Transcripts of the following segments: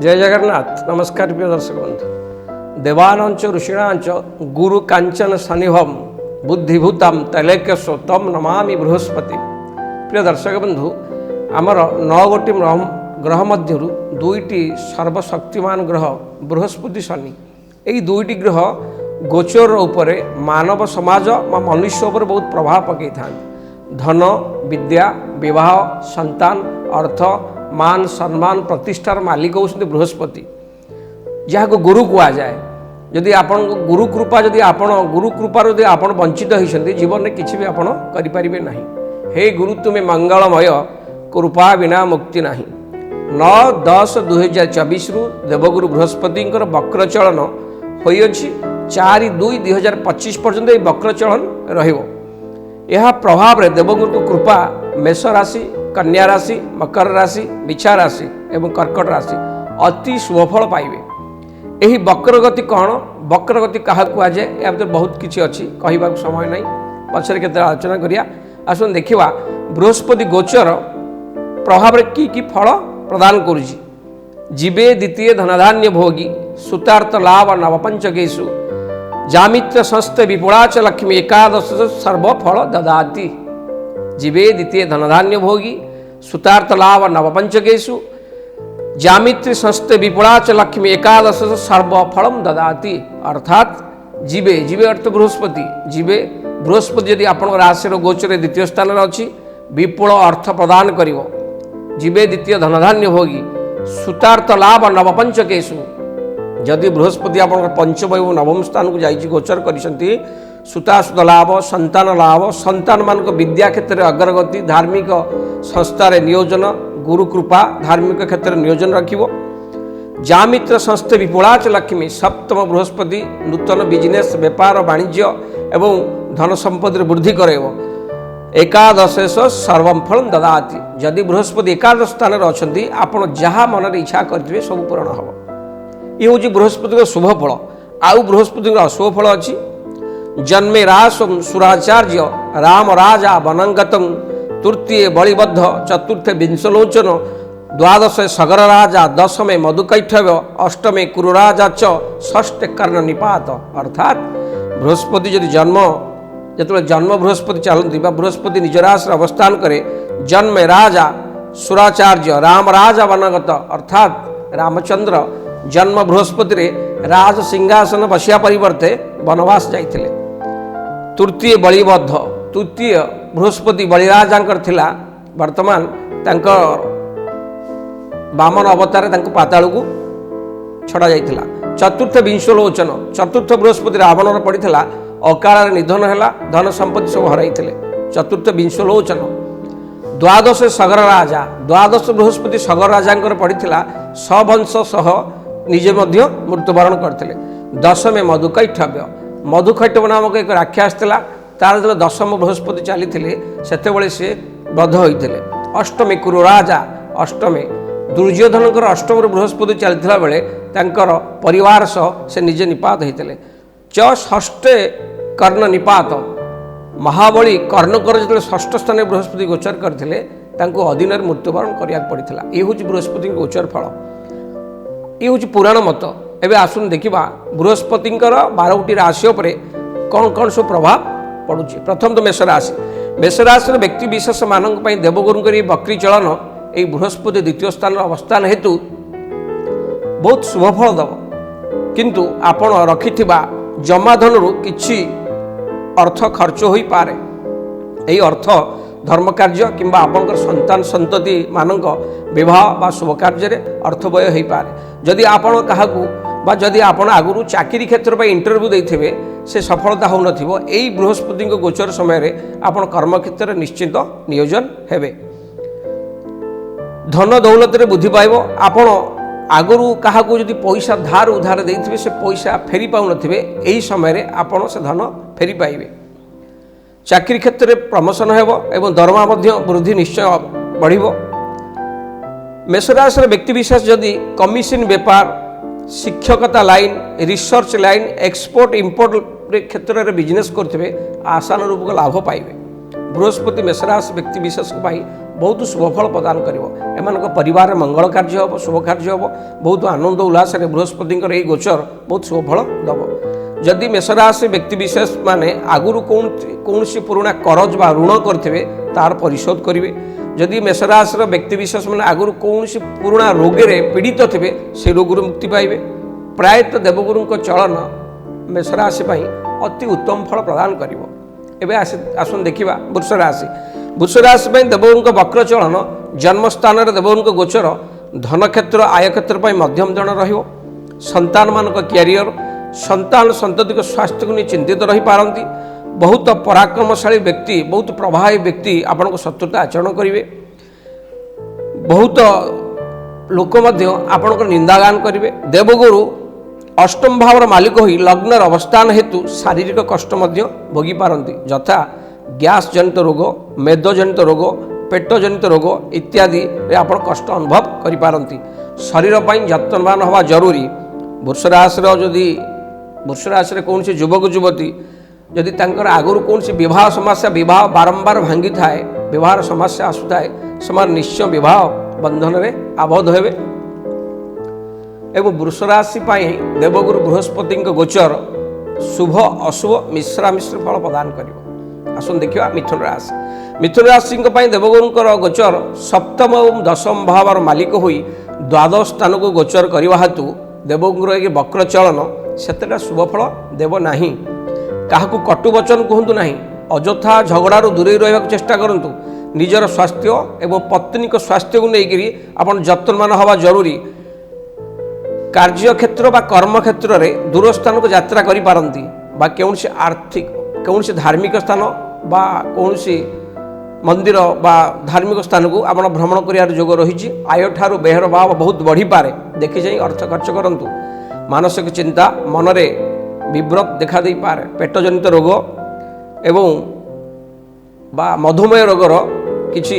जय जगन्नाथ। नमस्कार प्रिय दर्शक बंधु। देवानांच ऋषिणांच गुरु कांचन सनिभम बुद्धिभूतम तैलेक्यसो तम नमामि बृहस्पति। प्रिय दर्शक बंधु, आमर 9 गोटी ग्रह मध्य दुईटी सर्वशक्तिमान ग्रह बृहस्पति शनि, यही दुईटी ग्रह गोचर उपरे मानव समाज व मनुष्य उपर बहुत प्रभाव पकई था। धन, विद्या, विवाह, संतान, अर्थ, मान, सम्मान, प्रतिष्ठार मालिक होती बृहस्पति, जहाँ को गुरु कह जाए। जदि आपण गुरु कृपा जदि आपण गुरु कृपार जदि आपण वंचित होती जीवन में किसी भी आपण करें ना। हे गुरु तुम्हें मंगलमय, कृपा बिना मुक्ति नहीं। 9-10-2024 देवगुरु बृहस्पति वक्र चलन होइछि। 4-2-2025 पर्यंत ये वक्र चलन रहिबो। यह प्रभाव में देवगुरु कृपा मेष राशि, कन्या राशि, मकर राशि, मिछा राशि एवं कर्कट राशि अति शुभफल पाइबे। यही वक्रगति कौन, वक्रगति क्या कहुए, या भर बहुत किसी अच्छी कहवाक समय नहीं, पचर के आलोचना करिया। आसन देखा बृहस्पति गोचर प्रभाव में की फल प्रदान करुछि। जीवे द्वितीय धनधान्य भोगी, सुतार्थ लाभ नवपंचकेशु, जामित्र संस्थे विपुलाच लक्ष्मी एकादश सर्वफल ददाति। जीवे द्वितीय धनधान्य भोगी, सुतार्थ लाभ नवपंचकेशु, जामित्री संस्थे विपुलाच लक्ष्मी एकादश सर्वफलम ददाति। अर्थात जीवे जीवे अर्थ बृहस्पति, जीवे बृहस्पति यदि आपण राशि गोचर द्वितीय स्थान में अच्छी विपुल अर्थ प्रदान करिवो। जीवे द्वितीय धनधान्य भोगी, सुतार्थ लाभ नवपंचकेशु, जदि बृहस्पति आप पंचम एवं नवम स्थान को जाइए गोचर करिसेंती, सुतासुत लाभ, संतान लाभ, संतान मान विद्या क्षेत्र में अग्रगति, धार्मिक संस्थार नियोजन, गुरु कृपा धार्मिक क्षेत्र में नियोजन रखिबो। जामित्र संस्थे विपुलाच लक्ष्मी, सप्तम बृहस्पति नूतन बिजनेस, व्यापार, वाणिज्य एवं धन संपत्ति वृद्धि करेबो। एकादशेश सर्वम फलम ददाति। जदि बृहस्पति एकादश स्थान में अच्छी आपण जहाँ मन इच्छा करेंगे सब पूरण हम। ये हूँ बृहस्पति शुभ फल। आउ बृहस्पति अशुभ फल अच्छी। जन्मे रासम सुराचार्य राम राजा वनंगतम, तृतीय बलिबद्ध, चतुर्थे विंशलोचन, द्वादशे सगर राजा, दशमे मधुकैठव्य, अष्टमे कुरुराजा च, षष्ठे कर्ण निपात। अर्थात बृहस्पति यदि जो जन्म बृहस्पति चलती बृहस्पति निज राशि अवस्थान करे, जन्म राजा सुराचार्य राम राजा वनगत, अर्थात रामचंद्र जन्म बृहस्पति रे राज सिंहासन बसिया परिवर्ते वनवास जाइथिले। तृतीय बलिबद्ध, तृतीय बृहस्पति बलिराजांकर थिला, वर्तमान तांकर वामन अवतार तांको पाताल को छड़ा जाइथिला। चतुर्थ विंशलोचन, चतुर्थ बृहस्पति रावण पड़ीथिला, अकाल निधन है, धन संपत्ति सब हराई। चतुर्थ विंशलोचन। द्वादश सगर राजा, द्वादश बृहस्पति सगर राजा पड़ीथिला, सवंश सह निजे मध्य मृत्युवरण करते। दशमे मधुकैठव्य, मधुकैठव नामक एक राक्षस थिला, तार जो दशम बृहस्पति चली से सी बद्ध होते। अष्टमे कुरुराजा, अष्टमे दुर्योधन अष्टम बृहस्पति चलता बेले परिवार सह से निजे निपात होते। षष्ठे कर्ण निपात, महाबली कर्णकर जो षष्ठ स्थान बृहस्पति गोचर करते अधीन मृत्युवरण करने पड़ा। ये हूँ बृहस्पति गोचर फल। ये हूँ पुराण मत। एवं आसन देखा बृहस्पति 12टी राशि कौन कौन सब प्रभाव पड़ुछि। प्रथम तो मेष राशि। मेष राशि व्यक्ति विशेष मानक देवगुरु बक्री चलन ये बृहस्पति द्वितीय स्थान अवस्थान हेतु बहुत शुभफल दब, किंतु आपण रखिथिबा जमाधन किछि अर्थ खर्च हो पारे। यही अर्थ धर्म कार्य किंबा आपनकर संतान संतति मानक विवाह बा शुभ कार्य अर्थ व्यय हो पारे। जदि आपण काहाकू बा जदि आपण आगुरु चाकरी क्षेत्र पर इंटरव्यू देथिबे से सफलता हो नथिबो, एई बृहस्पति गोचर समय रे आपण कर्म क्षेत्र निश्चित नियोजन हेबे। धन दौलत रे बुद्धि पाइबो। आपण आगुरु काहाकू जदि पैसा धार उधार देथिबे से पैसा फेरी पाउ नथिबे, एई समय रे आपण से धन फेरी पाइबे। चाकरी क्षेत्र में प्रमोशन हेबो एवं दरमा मध्य वृद्धि निश्चय बढ़िबो। मेष राशि व्यक्ति विशेष जदि कमिशन व्यापार, शिक्षकता line, research line, export import क्षेत्र में बिजनेस करते आसान रूप लाभ पाइबे। बृहस्पति मेष राशि व्यक्ति विशेष बहुत शुभफल प्रदान करिवो एमानक परिवार मंगल कार्य हम शुभ कार्य हम बहुत आनंद उल्लास बृहस्पति यही गोचर बहुत शुभफल दब जदि मेषराशि व्यक्ति विशेष माने आगुरी कौन पुराणा करज बा ऋण करथिबे तार परिशोध करिवे जदि मेषराशि व्यक्ति विशेष मैंने आगुरी कौन पुराणा रोगे पीड़ित थे से रोगरू मुक्ति पाइबे प्रायतः देवगुरु चलन मेषराशि अति उत्तम फल प्रदान करिवो एबे आसन देखिबा वृषराशि देवगुरु वक्र चलन जन्मस्थान देवगुरु गोचर धन क्षेत्र आय क्षेत्र मध्यम जन रहिबो संतान मानक क्यारियर संतान संतति स्वास्थ्य को नहीं चिंतित रही पारती बहुत पराक्रमशाली व्यक्ति बहुत प्रभावी व्यक्ति आपण को शत्रुता आचरण करेंगे बहुत लोक आपण निंदागान करेंगे देवगुरु अष्टम भावर मालिक हो लग्न अवस्थान हेतु शारीरिक कष्ट भोगी पारती यथा गैस जनित रोग मेद जनित रोग पेट जनित रोग इत्यादि आप कष्ट अनुभव करें शरीर पर यत्नवान हवा जरूरी वृषराशि जदि वृषराशि कौन युवक युवती जदि आगुरी कौन विवाह समस्या विवाह बारंबार भांगी थाए विवाह समस्या आसुए से निश्चय विवाह बंधन में आबद्ध हेबे एवं वृषराशि देवगुरु बृहस्पति गोचर शुभ अशुभ मिश्रा मिश्र फल प्रदान कर आसन देखा मिथुन राशि देवगुरुंकर गोचर सप्तम और दशम भावर मालिक होई द्वादश स्थान को गोचर करने हेतु देवगुरु एक वक्र चलन सेतेटा शुभफल देव नहीं क्या कटु वचन कहतु ना अजथा झगड़ारू दूरे रहा चेष्टा करूँ निजर स्वास्थ्य एवं पत्नी स्वास्थ्य को लेकर आप जत्नवान हवा जरूरी कार्य क्षेत्र बा कर्म क्षेत्र में दूर स्थान को यात्रा करी पारंती बा कौन आर्थिक कौन धार्मिक स्थान बा कौन मंदिर बा धार्मिक स्थान को आप भ्रमण कर जोग रही आय ठारू बेहर भाव बहुत बढ़ी पारे देखी जाए अर्थ खर्च करूँ मानसिक चिंता मनरे विव्रत देखा दे पारे पेट जनित रोग एवं बा मधुमेह रोगर किछि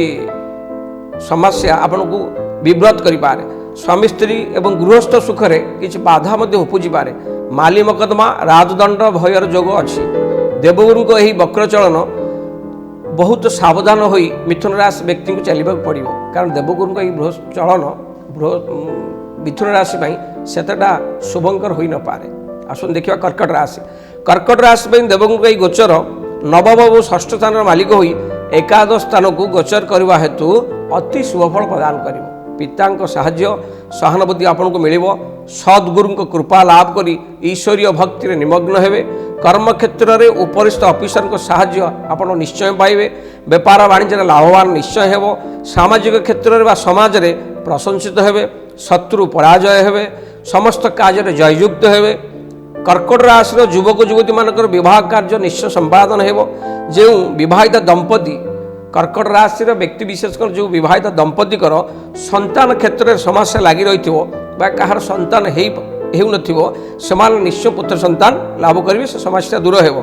समस्या आपन को विव्रत करि पारे स्वामी स्त्री एवं गृहस्थ सुखरे किछि बाधा मध्य उपजी पारे माली मकदमा राजदंड भयर जोग अछि देवगुरु को यही वक्र चलन बहुत सावधान होई मिथुन राशि व्यक्ति को चलवा पड़ो कारण देवगुरु का यही चलन मिथुन राशि सेतटा शुभंकर हो न पारे आसन देखा कर्कट राशि देवगुरु का गोचर नवम और षष्ठ स्थान मालिक होई एकादश स्थान को गोचर करने हेतु अति शुभफल प्रदान कर पिता साहाय्य सहानुभूति आपन को मिल सद्गुरु कृपा लाभ करी ईश्वरीय भक्ति निमग्न हेबे कर्म क्षेत्र में उपरिस्थ ऑफिसर को साहाय्य आपन निश्चय पाइबे व्यापार वाणिज्य लाभवान निश्चय हेबो सामाजिक क्षेत्र में समाज में प्रशंसित हेबे शत्रु पराजय हेबे समस्त कार्य जययुक्त हेबे कर्कट राशि युवक युवती मानकर विवाह कार्य निश्चय संपादन हेबो जो विवाहित दंपति कर्कट राशि व्यक्ति विशेषकर जो विवाहित दंपति संतान क्षेत्र में समस्या लगी रही कहार संतान से निश्चय पुत्र संतान लाभ करेंगे से समस्या दूर हो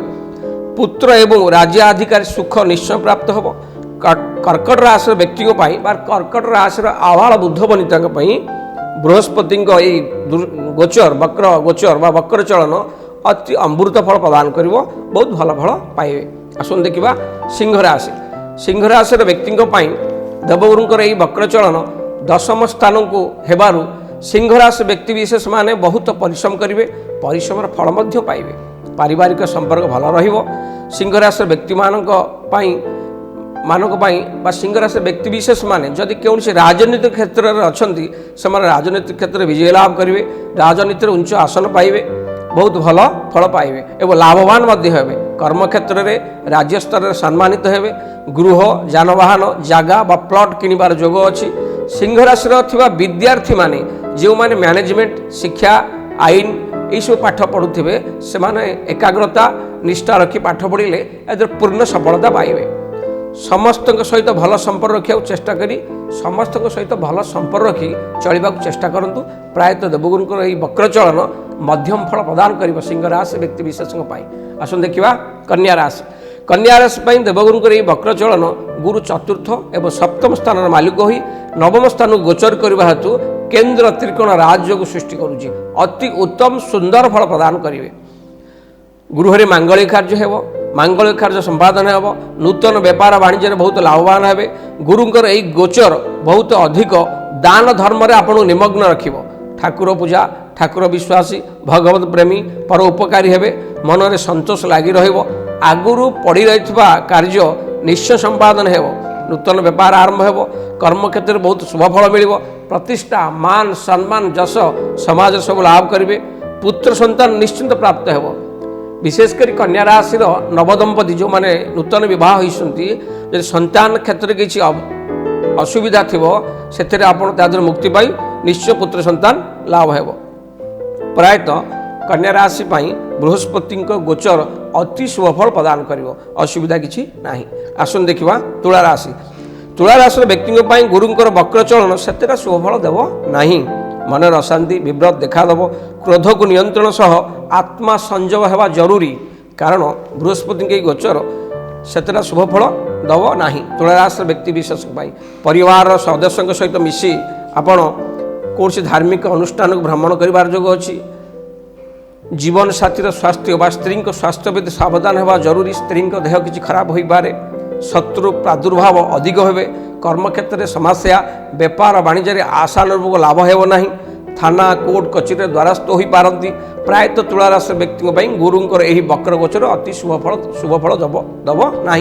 पुत्र एवं राज्याधिकारी सुख निश्चय प्राप्त हो कर्कट राशि व्यक्ति कर्कट राशि आवाल बुद्ध वनिता बृहस्पति गोचर वक्र चलन अति अमृत फल प्रदान कर बहुत भल फल पाइबे आसन देखा सिंह राशि व्यक्ति देवगुरुंकर यही वक्र चलन दशम स्थान को हेबारु सिंह राशि व्यक्ति विशेष माने बहुत परिश्रम करेंगे परिश्रम फल पाइबे पारिवारिक संपर्क भल रहिबो सिंह राशि व्यक्ति मानक सिंह राशि व्यक्ति विशेष माने जदि कौन राजनीतिक क्षेत्र में अच्छा से राजनीतिक क्षेत्र में विजय लाभ करेंगे राजनीति उच्च आसन पाइबे बहुत भल फल पाइबे एवं लाभवान हेबे कर्म क्षेत्र में राज्य स्तर में सम्मानित हेबे गृह जानवाहन जगह बा प्लट किणवार जोग अच्छी सिंह राशि विद्यार्थी माने जो माने मैनेजमेंट शिक्षा आईन यही सब पाठ पढ़ुवे से एकाग्रता निष्ठा रखी पाठ पढ़ले पूर्ण सफलता पाइबे समस्त सहित भल संपर्क रखा चेष्टा करी समस्त सहित भल संपर्क रखी चलने चेष्टा करूँ प्रायतः देवगुरुंकर यही वक्र चलन मध्यम फल प्रदान कर सिंह राशि व्यक्ति विशेष आसन देखा कन्या राशि देवगुरुंकर यही वक्र चलन गुरु चतुर्थ एवं सप्तम स्थान मालिक हो नवम स्थान को गोचर करने हेतु केन्द्र त्रिकोण राजयोग सृष्टि करुच्ची अति उत्तम सुंदर फल प्रदान करेंगे गृह मांगलिक कार्य हेब मांगलिक कार्य संपादन हेब नूतन व्यापार वाणिज्य बहुत लाभवान हे गुरुंकर यही गोचर बहुत अधिक दान धर्म आपन निमग्न रखिब ठाकुर पूजा ठाकुर विश्वासी भगवत प्रेमी पर उपकारी हेबे मन में संतोष लगी रगुरी पड़ी रही कार्य निश्चय संपादन हेब नूतन व्यापार आरंभ हेब कर्मक्षेत्र में बहुत शुभफल मिल प्रतिष्ठा मान सम्मान जश समाज सब लाभ करेंगे पुत्र संतान निश्चिंत प्राप्त हेब विशेषकर कन्या राशि नवदंपति जो मैंने नूतन विवाह होती संतान क्षेत्र में किसी असुविधा थी से आपड़ मुक्ति पाई निश्चय पुत्र संतान लाभ हेब प्रायतः कन्या राशि बृहस्पति गोचर अति शुभफल प्रदान कर असुविधा किसी ना आसन देखा तुला राशि व्यक्ति गुरुंर वक्र चलन से शुभफल देव ना मनर अशांति विव्रत देखादेव क्रोध को नियंत्रण सह आत्मा संयम होगा जरूरी कारण बृहस्पति गोचर से शुभफल दब ना तुला राशि व्यक्ति विशेष परिवार सदस्यों सहित मिसी आपण कौन धार्मिक अनुष्ठान को भ्रमण कर जोग अच्छी जीवन साथी स्वास्थ्य व स्त्री स्वास्थ्य प्रति सावधान होगा जरूरी स्त्री देह किसी खराब हो पारे शत्रु प्रादुर्भाव अधिक हे कर्मक्षेत्र में समस्या व्यापार वाणिज्य आशानुरूप लाभ होना थाना कोर्ट कचेरी द्वारस्थ हो पारती प्रायतः तुलाराशि व्यक्ति गुरुंर यही वक्र गोचर अति शुभफल दब ना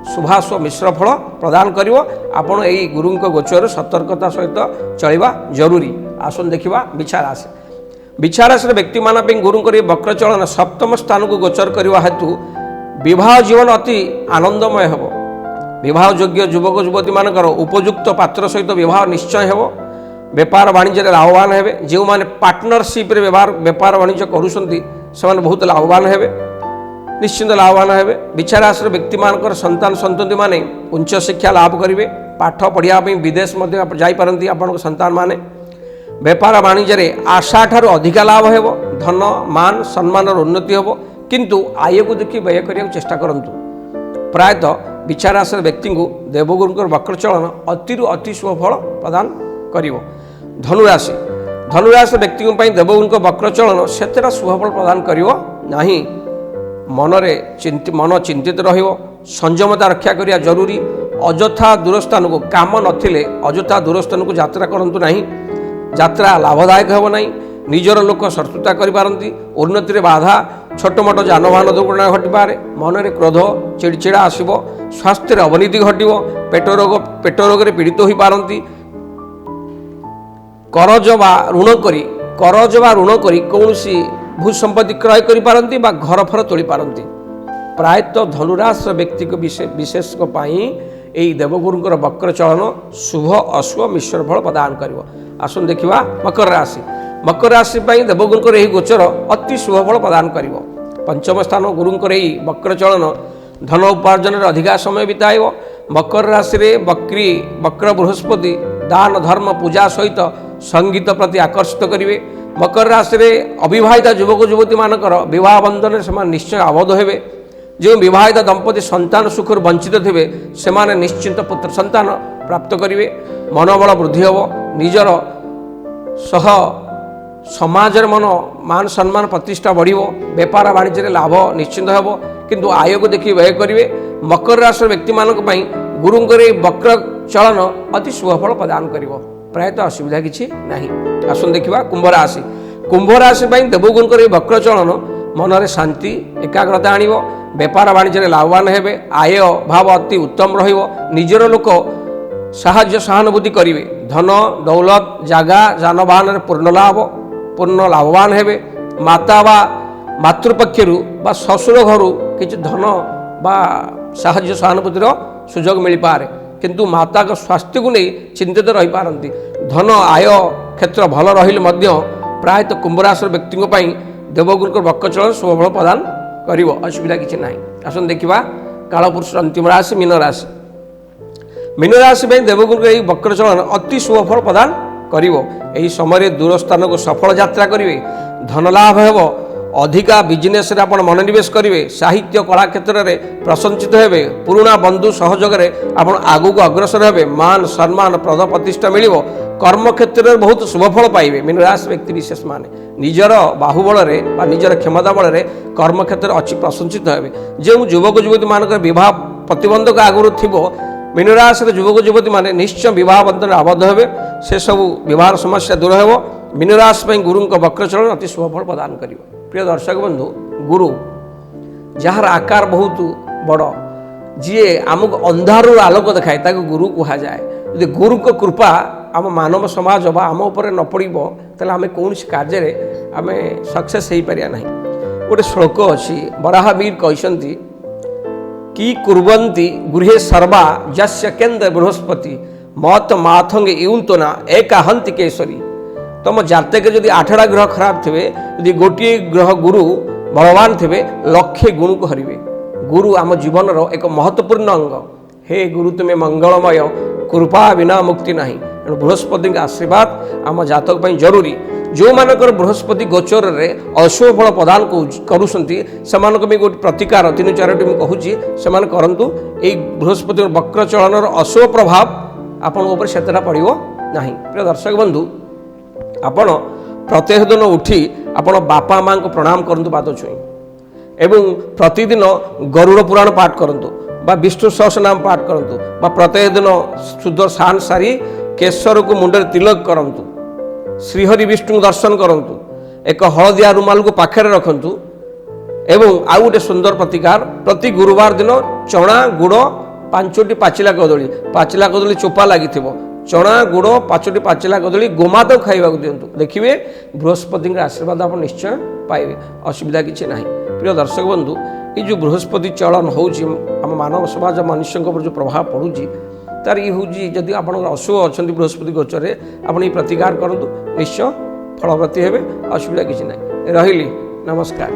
शुभाशुभ मिश्र फल प्रदान कर आपण यही गुरु गोचर सतर्कता सहित चलवा जरूरी आसन देखा बिछा राशि व्यक्ति मान गुरुंर ये वक्र चलन सप्तम स्थान को गोचर करने हेतु विवाह जीवन अति आनंदमय हेब विवाह योग्य युवक युवती मानकर उपयुक्त पात्र सहित विवाह निश्चय हेब व्यापार वाणिज्य लाभवान हे जो मैंने पार्टनरशिप व्यापार वाणिज्य करुँच बहुत लाभवान हे निश्चिंत लाभवान हे बिछा राशि व्यक्ति मानकर संतान संतति माने उच्च शिक्षा लाभ करेंगे पाठ पढ़िया विदेश जापारती आपण संतान माने व्यापार वाणिज्य आशा ठार अधिका लाभ हेब धन मान सम्मान उन्नति हेब किंतु आय को देखि व्यय करने चेष्टा करूँ प्रायतः बिछा राशि व्यक्ति को देवगुरुंर वक्र चलन अति शुभफल प्रदान कर धनुराशि व्यक्ति देवगुरुंर वक्र चलन से शुभफल प्रदान करिवो नाही मन चिंतित संयमता रक्षा करिया जरूरी अजथा दूरस्थान को काम नथिले अजथा दूरस्थान को यात्रा करंतु नहीं यात्रा लाभदायक हेब नहीं निजर लोक शत्रुता करिपारंती उन्नति रे बाधा छोट मोट जानवाहन दुर्घटना घटपारे मन में क्रोध चिड़चिड़ा आसब स्वास्थ्य अवनति घटव पेट रोग पीड़ित हो पारती करज बा ऋण करी कौन भूसंपत्ति क्रय करिपारंती बा घर फर तोली पारंती प्रायतः धनुराशि व्यक्ति को विशेषक यही देवगुरुंर वक्र चलन शुभ अशुभ मिश्र फल प्रदान कर आसन देखा मकर राशि देवगुरुंर यही गोचर अति शुभफल प्रदान कर पंचम स्थान गुरुंर यही वक्र चलन धन उपार्जन अधिका समय बिताइब मकर राशि वक्र बृहस्पति दान धर्म पूजा सहित संगीत प्रति आकर्षित करेंगे मकर राशि अविवाहिता युवक युवती मानकर विवाह बंधन से निश्चय आबद्ध हेबे जो विवाहित दंपति संतान सुख वंचित थे से निश्चिंत पुत्र संतान प्राप्त करेंगे मनोबल वृद्धि हेब निजर सह समाज मन मान सम्मान प्रतिष्ठा बढ़ व्यापार वाणिज्य लाभ निश्चिंत हेब किंतु आय को देखिए व्यय करेंगे मकर राशि व्यक्ति मानक गुरुंर वक्र चलन अति शुभफल प्रदान कर प्रायतः असुविधा किसी ना आसन देखा कुंभ राशि देवगुरुंर वक्र चलन मन में शांति एकाग्रता आण व्यापार वाणिज्य लाभवान हे आय भाव अति उत्तम रजर लोक साहाय्य सहानुभूति करेंगे धन दौलत जगह जानवाहन पूर्ण लाभवान हे माता बा मातृपक्षर बा ससुर घर किसी धन बा साहाय्य सहानुभूतिर सुजोग मिल पारे किंतु माता का स्वास्थ्य को नहीं चिंतित रही पारती धन आय क्षेत्र भल रही प्रायतः कुंभराशि व्यक्ति देवगुरुंर वक्र चलन शुभफल प्रदान कर असुविधा किसी ना आसन देखा कालपुरुष अंतिम राशि मीन राशि देवगुरुंर यही वक्र चलन अति शुभफल प्रदान कर समय दूर स्थान को सफल यात्रा करेंगे धन लाभ हेब अधिका बिजनेस आप मनोनिवेश करेंगे साहित्य कला क्षेत्र में प्रशंसित हे पुराणा बंधु सहयोग आप आगू को अग्रसर हे मान सम्मान पद प्रतिष्ठा मिल କର୍ମକ୍ଷେତ୍ରରେ ବହୁତ ଶୁଭଫଳ ପାଇବେ ମୀନରାଶି ବ୍ୟକ୍ତି ବିଶେଷ ମାନେ ନିଜର ବାହୁବଳରେ ବା ନିଜର କ୍ଷମତା ବଳରେ କର୍ମକ୍ଷେତ୍ରରେ ଅତି ପ୍ରଶଂସିତ ହେବେ। ଯେଉଁ ଯୁବକ ଯୁବତୀମାନଙ୍କର ବିବାହ ପ୍ରତିବନ୍ଧକ ଆଗରୁ ଥିବ ମୀନରାଶିର ଯୁବକ ଯୁବତୀମାନେ ନିଶ୍ଚୟ ବିବାହ ବନ୍ଧନରେ ଆବଦ୍ଧ ହେବେ। ସେସବୁ ବିବାହର ସମସ୍ୟା ଦୂର ହେବ। ମୀନରାଶି ପାଇଁ ଗୁରୁଙ୍କ ବକ୍ରଚଳନ ଅତି ଶୁଭଫଳ ପ୍ରଦାନ କରିବ। ପ୍ରିୟ ଦର୍ଶକ ବନ୍ଧୁ, ଗୁରୁ ଯାହାର ଆକାର ବହୁତ ବଡ଼, ଯିଏ ଆମକୁ ଅନ୍ଧାରରୁ ଆଲୋକ ଦେଖାଏ ତାକୁ ଗୁରୁ କୁହାଯାଏ। ଯଦି ଗୁରୁଙ୍କ କୃପା ଆମ ମାନବ ସମାଜ ବା ଆମ ଉପରେ ନ ପଡ଼ିବ ତାହେଲେ ଆମେ କୌଣସି କାର୍ଯ୍ୟରେ ଆମେ ସକ୍ସେସ୍ ହେଇପାରିବା ନାହିଁ। ଗୋଟେ ଶ୍ଳୋକ ଅଛି, ବରାହବୀର କହିଛନ୍ତି କି କୁର୍ବନ୍ତି ଗୃହେ ସର୍ବା ଯସ୍ୟ କେନ୍ଦ୍ର ବୃହସ୍ପତି ମତ ମାଥଙ୍ଗେ ଇଉନ୍ତନା ଏକାହନ୍ତି କେଶରୀ। ତମ ଜାତକରେ ଯଦି 8ଟା ଗ୍ରହ ଖରାପ ଥିବେ, ଯଦି ଗୋଟିଏ ଗ୍ରହ ଗୁରୁ ବଳବାନ ଥିବେ, ଲକ୍ଷେ ଗୁଣକୁ ହରିବେ। ଗୁରୁ ଆମ ଜୀବନର ଏକ ମହତ୍ୱପୂର୍ଣ୍ଣ ଅଙ୍ଗ। ହେ ଗୁରୁ ତୁମେ ମଙ୍ଗଳମୟ, କୃପା ବିନା ମୁକ୍ତି ନାହିଁ। ତେଣୁ ବୃହସ୍ପତିଙ୍କ ଆଶୀର୍ବାଦ ଆମ ଜାତକ ପାଇଁ ଜରୁରୀ। ଯେଉଁମାନଙ୍କର ବୃହସ୍ପତି ଗୋଚରରେ ଅଶୁଭ ଫଳ ପ୍ରଦାନ କରୁଛନ୍ତି ସେମାନଙ୍କ ପାଇଁ ଗୋଟେ ପ୍ରତିକାର 3-4ଟି ମୁଁ କହୁଛି, ସେମାନେ କରନ୍ତୁ। ଏଇ ବୃହସ୍ପତିର ବକ୍ରଚଳନର ଅଶୁଭ ପ୍ରଭାବ ଆପଣଙ୍କ ଉପରେ ସେତେଟା ପଡ଼ିବ ନାହିଁ। ପ୍ରିୟ ଦର୍ଶକ ବନ୍ଧୁ, ଆପଣ ପ୍ରତ୍ୟେକ ଦିନ ଉଠି ଆପଣ ବାପା ମାଆଙ୍କୁ ପ୍ରଣାମ କରନ୍ତୁ ପାଦ ଛୁଇଁ, ଏବଂ ପ୍ରତିଦିନ ଗରୁଡ଼ ପୁରାଣ ପାଠ କରନ୍ତୁ ବା ବିଷ୍ଣୁ ସହସ୍ରନାମ ପାଠ କରନ୍ତୁ, ବା ପ୍ରତ୍ୟେକ ଦିନ ଶୁଦ୍ଧ ସ୍ନାନ ସାରି କେଶରକୁ ମୁଣ୍ଡରେ ତିଲକ କରନ୍ତୁ, ଶ୍ରୀହରି ବିଷ୍ଣୁଙ୍କୁ ଦର୍ଶନ କରନ୍ତୁ, ଏକ ହଳଦିଆ ରୁମାଲକୁ ପାଖରେ ରଖନ୍ତୁ। ଏବଂ ଆଉ ଗୋଟେ ସୁନ୍ଦର ପ୍ରତିକାର, ପ୍ରତି ଗୁରୁବାର ଦିନ ଚଣା ଗୁଡ଼ 5ଟି ପାଚିଲା କଦଳୀ ଚୋପା ଲାଗିଥିବ, ଚଣା ଗୁଡ଼ 5ଟି ପାଚିଲା କଦଳୀ ଗୋମାତାକୁ ଖାଇବାକୁ ଦିଅନ୍ତୁ। ଦେଖିବେ ବୃହସ୍ପତିଙ୍କ ଆଶୀର୍ବାଦ ଆପଣ ନିଶ୍ଚୟ ପାଇବେ, ଅସୁବିଧା କିଛି ନାହିଁ। ପ୍ରିୟ ଦର୍ଶକ ବନ୍ଧୁ, এই ଯେଉଁ ବୃହସ୍ପତି ଚଳନ ହେଉଛି ଆମ ମାନବ ସମାଜ ମନୁଷ୍ୟଙ୍କ ଉପରେ ଯେଉଁ ପ୍ରଭାବ ପଡ଼ୁଛି ତାର ଇଏ ହେଉଛି, ଯଦି ଆପଣଙ୍କର ଅଶୁଭ ଅଛନ୍ତି ବୃହସ୍ପତି ଗୋଚରରେ ଆପଣ ଏଇ ପ୍ରତିକାର କରନ୍ତୁ, ନିଶ୍ଚୟ ଫଳବତୀ ହେବେ, ଅସୁବିଧା କିଛି ନାହିଁ। ରହିଲି, ନମସ୍କାର।